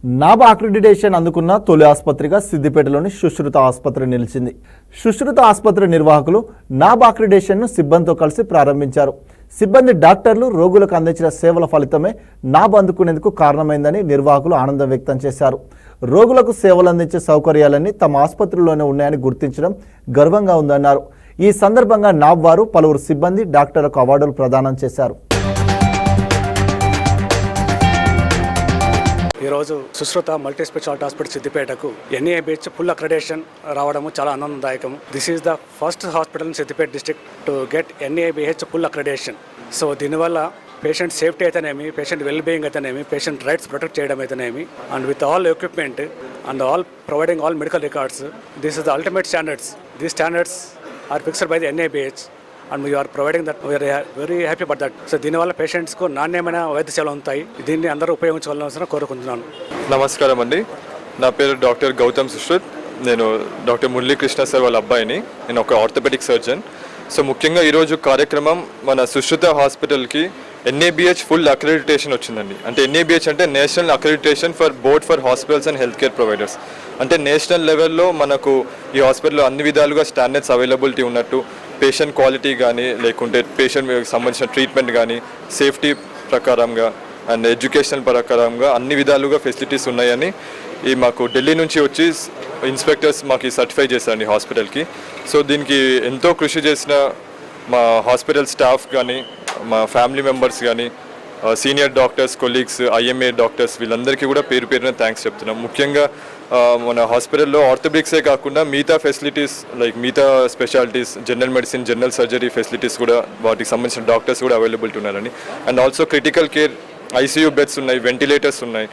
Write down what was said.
నాబా accreditation అందుకున్న తొలి ఆసుపత్రిగా సిద్దిపేటలోని సుశ్రుత ఆసుపత్రి నిలిచింది. సుశ్రుత ఆసుపత్రి నిర్వాహకులు నాబా అక్రిడిటేషన్ను సిబ్బందితో కలిసి ప్రారంభించారు. సిబ్బంది డాక్టర్లు రోగులకు అందించిన సేవల ఫలితమే నాబా అందుకునేందుకు కారణమైందని నిర్వాహకులు ఆనందం వ్యక్తం చేశారు. రోగులకు సేవలు అందించే సౌకర్యాలన్నీ తమ ఆసుపత్రిలోనే ఉన్నాయని గుర్తించడం గర్వంగా ఉందన్నారు. ఈ సందర్భంగా నాబ్ వారు పలువురు సిబ్బంది డాక్టర్లకు అవార్డులు ప్రదానం చేశారు. ఈరోజు సుశ్రుత మల్టీ స్పెషాలిటీ హాస్పిటల్ సిద్దిపేటకు NABH ఫుల్ అక్రెడిటేషన్ రావడము చాలా ఆనందదాయకం. This is the first hospital in Siddipet district to get NABH full accreditation. So దీనివల్ల పేషెంట్ సేఫ్టీ అయితేనేమి, పేషెంట్ వెల్ బీయింగ్ అయితేనేమి, పేషెంట్ రైట్స్ ప్రొటెక్ట్ చేయడం అయితేనేమి, and with all equipment and all providing all medical records. This is the ultimate standards. These standards are fixed by the NABH and we are providing that. We are very happy for that. So దీనివల్ల పేషెంట్స్కు నాణ్యమైన వైద్య సేవలు ఉంటాయి. దీన్ని అందరూ ఉపయోగించుకోవాలని కోరుకుంటున్నాను. నమస్కారం అండి, నా పేరు డాక్టర్ గౌతమ్ సుశ్రుత్. నేను డాక్టర్ మురళీకృష్ణ సార్ వాళ్ళ అబ్బాయిని. నేను ఒక ఆర్థోపెడిక్ సర్జన్. సో ముఖ్యంగా ఈరోజు కార్యక్రమం మన సుశ్రుత హాస్పిటల్కి NABH ఫుల్ అక్రెడిటేషన్ వచ్చిందండి. అంటే NABH అంటే national accreditation for board for hospitals and health care providers. అంటే నేషనల్ లెవెల్లో మనకు ఈ హాస్పిటల్లో అన్ని విధాలుగా స్టాండర్డ్స్ అవైలబిలిటీ ఉన్నట్టు, పేషెంట్ క్వాలిటీ కానీ, లేకుంటే పేషెంట్ సంబంధించిన ట్రీట్మెంట్ కానీ, సేఫ్టీ ప్రకారంగా అండ్ ఎడ్యుకేషనల్ ప్రకారంగా అన్ని విధాలుగా ఫెసిలిటీస్ ఉన్నాయని ఈ మాకు ఢిల్లీ నుంచి వచ్చి ఇన్స్పెక్టర్స్ మాకు సర్టిఫై చేశారండి హాస్పిటల్కి. సో దీనికి ఎంతో కృషి చేసిన మా హాస్పిటల్ స్టాఫ్ కానీ, మా ఫ్యామిలీ మెంబర్స్ కానీ, senior doctors, colleagues, IMA doctors, వీళ్ళందరికీ కూడా పేరు పేరున థ్యాంక్స్ చెప్తున్నాం. ముఖ్యంగా మన హాస్పిటల్లో ఆర్థోపెడిక్సే కాకుండా మిగతా ఫెసిలిటీస్ లైక్ మిగతా specialities, general medicine, general surgery facilities కూడా వాటికి సంబంధించిన డాక్టర్స్ కూడా అవైలబిలిటీ ఉన్నారండి. And also critical care ICU beds ఉన్నాయి, వెంటిలేటర్స్ ఉన్నాయి.